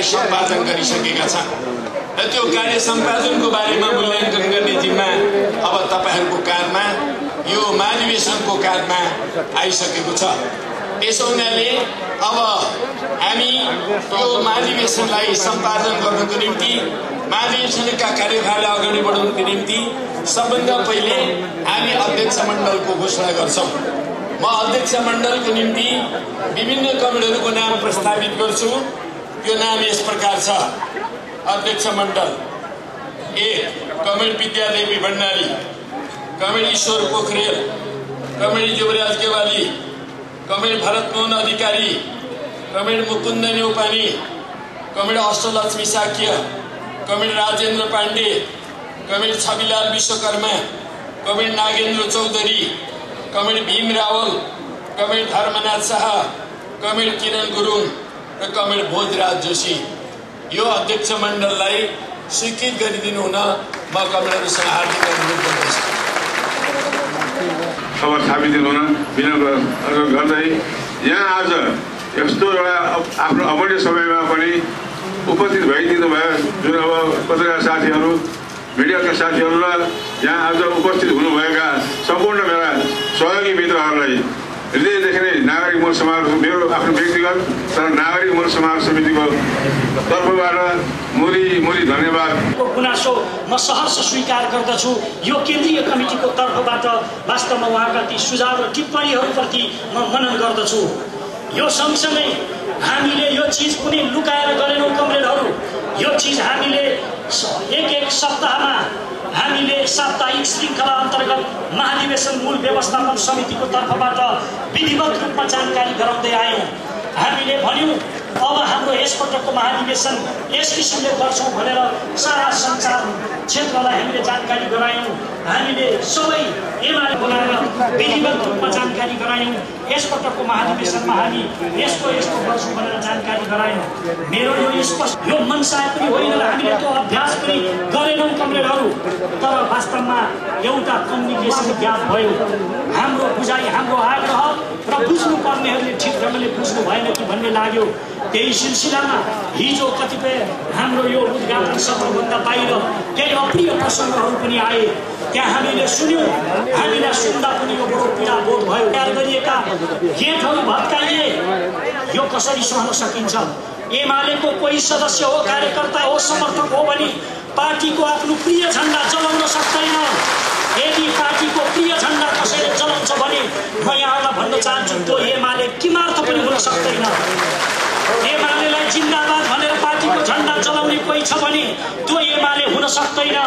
सम्पादन गरिसकेका छन् र त्यो कार्य सम्पादनको बारेमा मूल्याङ्कन गर्ने जिम्मा अब तपाईहरुको काँधमा यो महाधिवेशनको काँधमा आइसकेको छ। यसो हुनाले अब हामी यो महाधिवेशनलाई सम्पादन गर्नको निम्ति महाधिवेशनका कार्यभारलाई अगाडि बढाउनको निम्ति सबभन्दा पहिले हामी अध्यक्ष मण्डलको घोषणा गर्छौं। म अध्यक्ष मण्डलको निम्ति विभिन्न कमिटीहरूको नाम प्रस्तावित गर्छु। यो नाम यस प्रकार छ। अध्यक्ष मण्डल 1 comrade Bidya Devi Bhandari, comrade Ishwar Pokhrel, comrade Yubaraj Gyawali, comrade Bharat Mohan Adhikari, comrade Mukunda Neupane, comrade Astalaxmi Shakya, comrade Rajendra Pandey, comrade Chhabilal Bishwakarma, comrade Nagendra Chaudhary, comrade Bhim Rawal, comrade Dharmanath Shah, comrade Kiran Gurung र कमेटी भोजराज जोशी। यो अध्यक्ष मण्डललाई स्वीकृत गरिदिनु हुन म कमेटीहरुसँग हार्दिक अनुरोध गर्दछु। खबर छापिदिनु हुन विनम्र गर्दै यहाँ आज यस्तो एउटा आफ्नो अमूल्य समयमा पनि उपस्थित भइदिनु भयो जुन अब पत्रकार साथीहरू, मिडियाका साथीहरू र यहाँ आज उपस्थित हुनुभएका सम्पूर्ण मेरा सहयोगी मित्रहरूलाई हृदयदेखि नै नागरिक मूल समाज मेरो आफ्नो व्यक्तिगत तर नागरिक मूल समाज समितिको तर्फबाट मुरी धन्यवाद। गुनासो म सहर्ष स्वीकार गर्दछु। यो केन्द्रीय कमिटीको तर्फबाट वास्तवमा उहाँका ती सुझाव र टिप्पणीहरूप्रति म मनन गर्दछु। यो सँगसँगै हामीले यो चीज कुनै लुकाएर गरेनौं कमरेडहरू। यो चीज हामीले एक सप्ताहमा हामीले साप्ताहिक श्रृङ्खला अन्तर्गत महाधिवेशन मूल व्यवस्थापन समितिको तर्फबाट विधिवत रूपमा जानकारी गराउँदै आयौं। हामीले भन्यौं अब हाम्रो यसपटकको महाधिवेशन यस किसिमले गर्छौं भनेर सारा संसार क्षेत्रलाई हामीले जानकारी गरायौं। हामीले सबै एमाले बोलाएर विधिवत रूपमा जानकारी गरायौं। यसपटकको महाधिवेशनमा हामी यस्तो गर्छौं भनेर जानकारी गरायौं। मेरो यो स्पष्ट यो मनसाय पनि होइन र हामीले त्यो अभ्यास पनि गरेनौं कमरेडहरू। तर वास्तवमा एउटा कम्युनिकेसन ग्याप भयो। हाम्रो बुझाइ, हाम्रो आग्रह र बुझ्नुपर्नेहरूले ठिक ढङ्गले बुझ्नु भएन कि भन्ने लाग्यो। त्यही सिलसिलामा हिजो कतिपय हाम्रो यो उद्घाटन सत्रभन्दा बाहिर केही अप्रिय प्रसङ्गहरू पनि आए। त्यहाँ हामीले सुन्यौं। हामीलाई सुन्दा पनि यो बडो पीडा बोध भयो। तयार गरिएका गेटहरू भत्काइए। यो कसरी सहन सकिन्छ? एमालेको कोही सदस्य हो, कार्यकर्ता हो, समर्थक हो भने पार्टीको आफ्नो प्रिय झण्डा जलाउन सक्दैन। यदि पार्टीको प्रिय झण्डा कसैले जलाउँछ भने म यहाँलाई भन्न चाहन्छु त्यो एमाले किमार्थ पनि हुन सक्दैन। एमालेलाई जिन्दाबाद भनेर पार्टीको झण्डा जलाउने कोही छ भने त्यो एमाले हुन सक्दैन।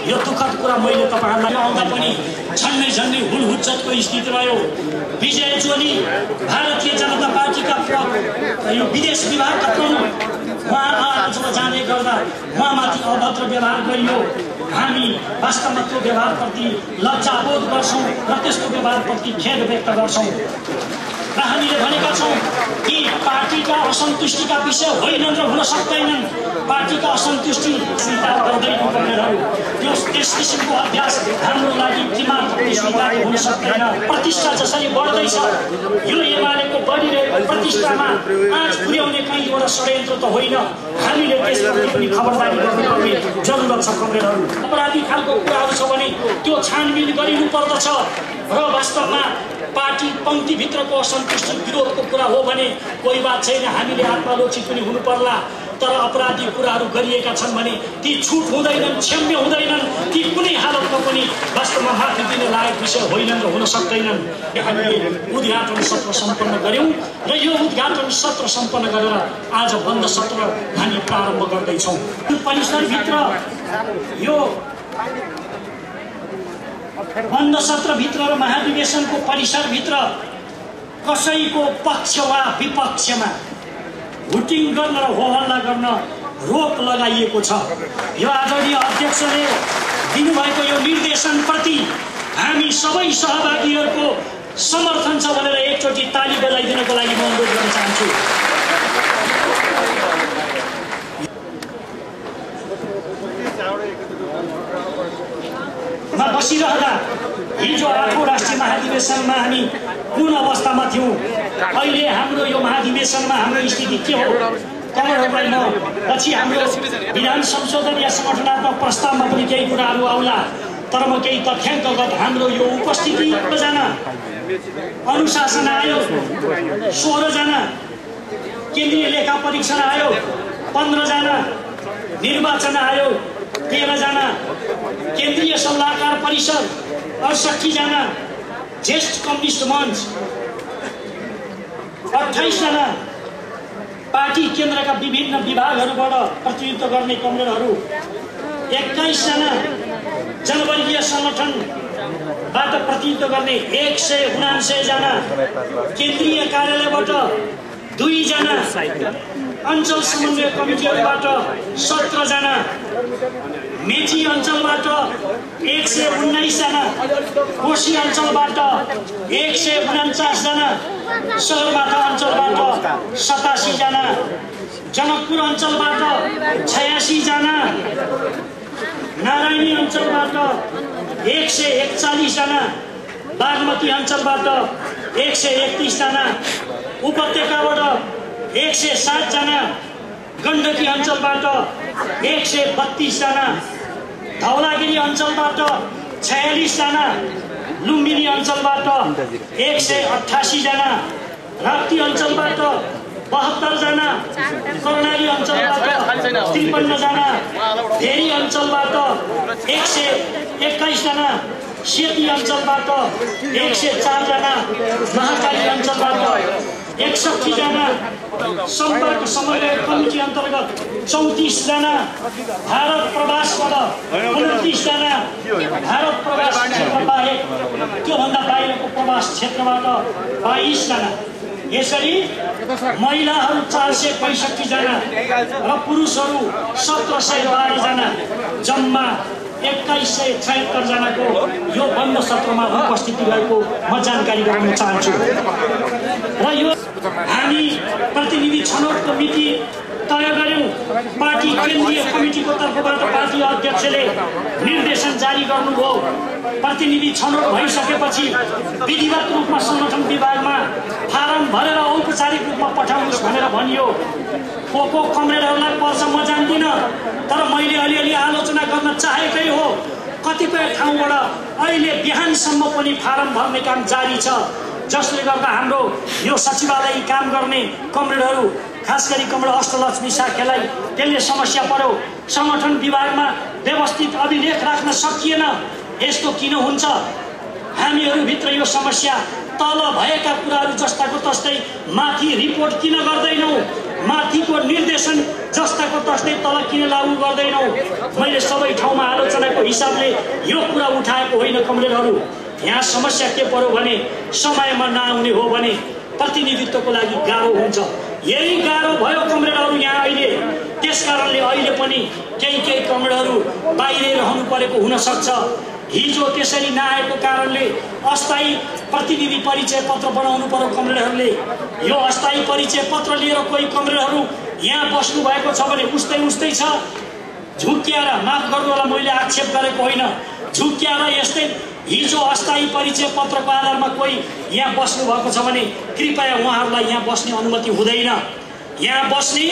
यो दुःखद कुरा मैले तपाईहरुलाई आउँदा पनि झन्नै हुलहुच्चतको स्थिति रह्यो। विजय जोली भारतीय जनता पार्टीका यो विदेश विभागका प्रमुख उहाँ आजमा जाने गर्दा उहाँमाथि अभद्र व्यवहार गरियो। हामी वास्तवमा त्यो व्यवहारप्रति लज्जाबोध गर्छौं र त्यस्तो व्यवहारप्रति खेद व्यक्त गर्छौं र हामीले भनेका छौं कि पार्टीका असन्तुष्टिका विषय होइनन् र हुन सक्दैनन्। पार्टीका असन्तुष्टि स्वीकार गर्दैन कमरेडहरू। त्यो त्यस किसिमको अभ्यास हाम्रो लागि किमार्थ स्वीकार हुन सक्दैन। प्रतिष्ठा जसरी बढ्दैछ यो एमालेको बढिरहेको प्रतिष्ठामा आँच पुर्याउने कहीँ एउटा षड्यन्त्र त होइन। हामीले त्यसप्रति पनि खबरदारी गर्नुपर्ने जरुरत छ कमरेडहरू। अपराधी खालको कुराहरू छ भने त्यो छानबिन गरिनु पर्दछ र वास्तवमा पार्टी पंक्तिभित्रको असन्तुष्टि विरोधको कुरा हो भने कोही बात छैन, हामीले आत्मालोचित पनि हुनु पर्ला। तर अपराधी कुराहरू गरिएका छन् भने ती छुट हुँदैनन्, क्षम्य हुँदैनन्। ती कुनै हालतमा पनि वास्तवमा माफी दिन लायक विषय होइनन् र हुन सक्दैनन्। हामीले उद्घाटन सत्र सम्पन्न गर्यौं र यो उद्घाटन सत्र सम्पन्न गरेर आज बन्द सत्र हामी प्रारम्भ गर्दैछौं। परिसरभित्र यो बन्द सत्रभित्र र महाधिवेशनको परिसरभित्र कसैको पक्ष वा विपक्षमा भोटिङ गर्न र होहल्ला गर्न रोक लगाइएको छ। यो आदरणीय अध्यक्षले दिनुभएको यो निर्देशनप्रति हामी सबै सहभागीहरूको समर्थन छ भनेर एकचोटि ताली बजाइदिनको लागि म अनुरोध गर्न चाहन्छु। बसिरहँदा हिजो 8औं राष्ट्रिय महाधिवेशनमा हामी कुन अवस्थामा थियौं, अहिले हाम्रो यो महाधिवेशनमा हाम्रो स्थिति के हो, कमरेडहरूलाई म पछि हाम्रो विधान संशोधन या संगठनात्मक प्रस्तावमा पनि केही कुराहरू आउला, तर म केही तथ्याङ्कगत हाम्रो यो उपस्थिति जना अनुशासन आयोग 16 जना, केन्द्रीय लेखा परीक्षण आयोग 15 जना, निर्वाचन आयोग 13 जना, केन्द्रीय सल्लाहकार परिषद 68 जना, ज्येष्ठ कम्युनिस्ट मञ्च 28 जना, पार्टी केन्द्रका विभिन्न विभागहरूबाट प्रतिनिधित्व गर्ने कमरेडहरू 21 जना, जनवर्गीय संगठनबाट प्रतिनिधित्व गर्ने 179 जना, केन्द्रीय कार्यालयबाट 2 जना, अञ्चल समन्वय कमिटीहरूबाट 17 जना, मेची अञ्चलबाट 119 जना, कोशी अञ्चलबाट 149 जना, सगरमाथा अञ्चलबाट 87 जना, जनकपुर अञ्चलबाट 86 जना, नारायणी अञ्चलबाट 141 जना, बागमती अञ्चलबाट 131 जना, उपत्यकाबाट 107 जना, गण्डकी अञ्चलबाट 132 जना, धौलागिरी अञ्चलबाट 46 जना, लुम्बिनी अञ्चलबाट 188 जना, राप्ती अञ्चलबाट 72 जना, कर्णाली अञ्चलबाट 53 जना, भेरी अञ्चलबाट 121 जना, सेती अञ्चलबाट 104 जना, महाकाली अञ्चलबाट 61 जना, सम्पर्क समन्वय कमिटी अन्तर्गत 34 जना, भारत प्रवासबाट 29 जना, भारत प्रवास क्षेत्र बाहेक त्योभन्दा बाहिरको प्रवास क्षेत्रबाट 22 जना, यसरी महिलाहरू 465 जना र पुरुषहरू 1712 जना, जम्मा 2176 जनाको यो बन्द सत्रमा उपस्थिति रहेको म जानकारी गराउन चाहन्छु। र यो हामी प्रतिनिधि छनौटको मिति तय गर्यौं। पार्टी केन्द्रीय कमिटीको तर्फबाट पार्टी अध्यक्षले निर्देशन जारी गर्नुभयो। प्रतिनिधि छनौट भइसकेपछि विधिवत रूपमा संगठन विभागमा फारम भरेर औपचारिक रूपमा पठाउनुहोस् भनेर भनियो। को कमरेडहरूलाई पर्छ म जान्दिनँ, तर मैले अलिअलि आलोचना गर्न चाहेकै हो। कतिपय ठाउँबाट अहिले बिहानसम्म पनि फारम भर्ने काम जारी छ, जसले गर्दा हाम्रो यो सचिवालय काम गर्ने कमरेडहरू, खास गरी कमरेड अष्टलक्ष्मी साख्यालाई त्यसले समस्या पर्यो। संगठन विभागमा व्यवस्थित अभिलेख राख्न सकिएन। यस्तो किन हुन्छ? हामीहरूभित्र यो समस्या तल भएका कुराहरू जस्ताको तस्तै माथि रिपोर्ट किन गर्दैनौँ? माथिको निर्देशन जस्ताको तस्तै तल किन लागू गर्दैनौँ? मैले सबै ठाउँमा आलोचनाको हिसाबले यो कुरा उठाएको होइन। कमरेडहरू, यहाँ समस्या के पर्यो भने समयमा नआउने हो भने प्रतिनिधित्वको लागि गाह्रो हुन्छ। यही गाह्रो भयो कमरेडहरू यहाँ अहिले। त्यसकारणले अहिले पनि केही कमरेडहरू बाहिरै रहनु परेको हुन सक्छ। हिजो त्यसरी नआएको कारणले अस्थायी प्रतिनिधि परिचय पत्र बनाउनु पर्यो कमरेडहरूले। यो अस्थायी परिचय पत्र लिएर कोही कमरेडहरू यहाँ बस्नु भएको छ भने उस्तै छ। झुक्क्याएर, माफ गर्नु होला मैले आक्षेप गरेको होइन, झुक्क्याएर यस्तै हिजो अस्थायी परिचय पत्रको आधारमा कोही यहाँ बस्नु भएको छ भने कृपया उहाँहरूलाई यहाँ बस्ने अनुमति हुँदैन। यहाँ बस्ने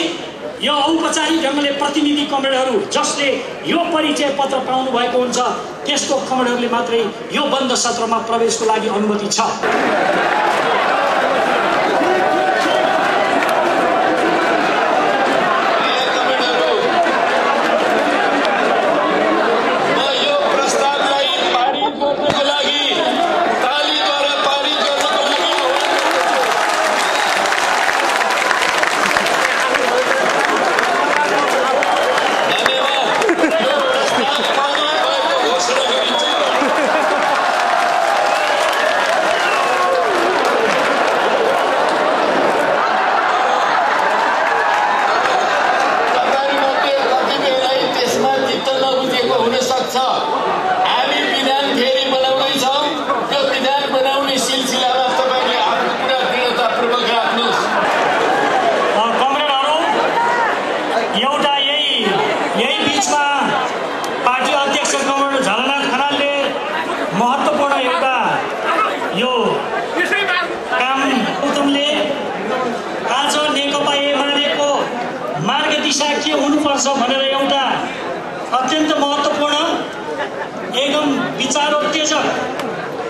यो औपचारिक ढङ्गले प्रतिनिधि कमरेडहरू जसले यो परिचय पत्र पाउनु भएको हुन्छ त्यस्तो कमरेडहरूले मात्रै यो बन्द सत्रमा प्रवेशको लागि अनुमति छ। गर्नुपर्छ भनेर एउटा अत्यन्त महत्त्वपूर्ण एकदम विचारोत्तेजक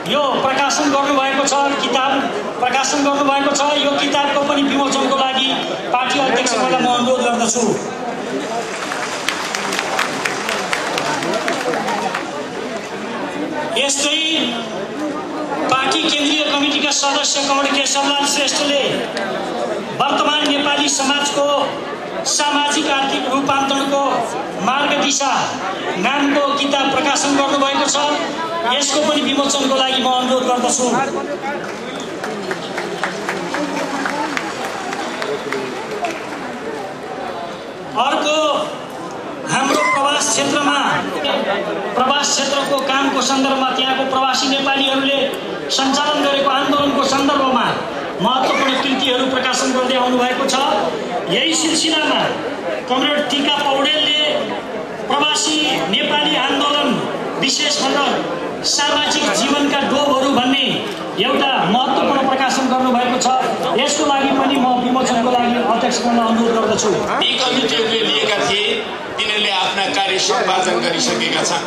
यो प्रकाशन गर्नुभएको छ, किताब प्रकाशन गर्नुभएको छ। यो किताबको पनि विमोचनको लागि पार्टी अध्यक्षलाई म अनुरोध गर्दछु। यस्तै पार्टी केन्द्रीय कमिटीका सदस्य कमल केशवलाल श्रेष्ठले वर्तमान नेपाली समाजको सामाजिक आर्थिक रूपान्तरणको मार्गदिशा नामको किताब प्रकाशन गर्नुभएको छ। यसको पनि विमोचनको लागि म अनुरोध गर्दछु। अर्को हाम्रो प्रवास क्षेत्रको कामको सन्दर्भमा त्यहाँको प्रवासी नेपालीहरूले सञ्चालन गरेको आन्दोलनको सन्दर्भमा महत्त्वपूर्ण कृतिहरू प्रकाशन गर्दै आउनुभएको छ। यही सिलसिलामा कमरेड टिका पौडेलले प्रवासी नेपाली आन्दोलन विशेष गरेर सामाजिक जीवनका डोबहरू भन्ने एउटा महत्त्वपूर्ण प्रकाशन गर्नुभएको छ। यसको लागि पनि म विमोचनको लागि अध्यक्षलाई अनुरोध गर्दछु। यी कमिटीहरूले लिएका थिए, तिनीहरूले आफ्ना कार्य सम्पादन गरिसकेका छन्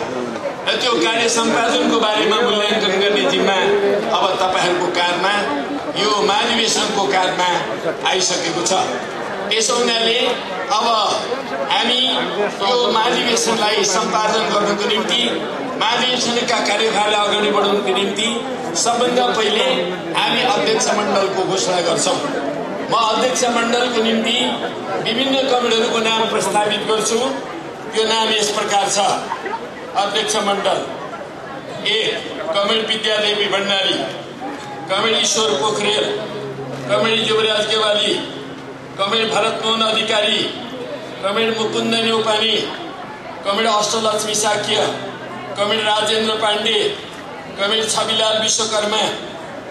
र त्यो कार्य सम्पादनको बारेमा मूल्याङ्कन गर्ने जिम्मा अब तपाईँहरूको काँधमा, यो महाधिवेशनको काँधमा आइसकेको छ। त्यसो हुनाले अब हामी यो महाधिवेशनलाई सम्पादन गर्नको निम्ति, महाधिवेशनका कार्यभारलाई अगाडि बढाउनको निम्ति सबभन्दा पहिले हामी अध्यक्ष मण्डलको घोषणा गर्छौँ। म अध्यक्ष मण्डलको निम्ति विभिन्न कमरेडहरूको नाम प्रस्तावित गर्छु। यो नाम यस प्रकार छ। अध्यक्ष मण्डल: 1 comrade Bidya Devi Bhandari, comrade Ishwar Pokhrel, comrade Yubaraj Gyawali, comrade Bharat Mohan Adhikari, comrade Mukunda Neupane, comrade Astalaxmi Shakya, comrade Rajendra Pandey, comrade Chhabilal Bishwakarma,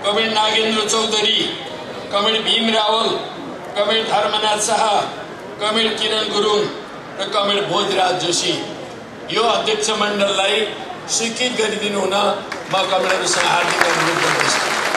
comrade Nagendra Chaudhary, comrade Bhim Rawal, comrade Dharmanath Shah, comrade Kiran Gurung र कमरेड भोजराज जोशी। यो अध्यक्ष मण्डललाई स्वीकृत गरिदिनु हुन म कमरेडहरूसँग हार्दिक अनुरोध गर्दछु।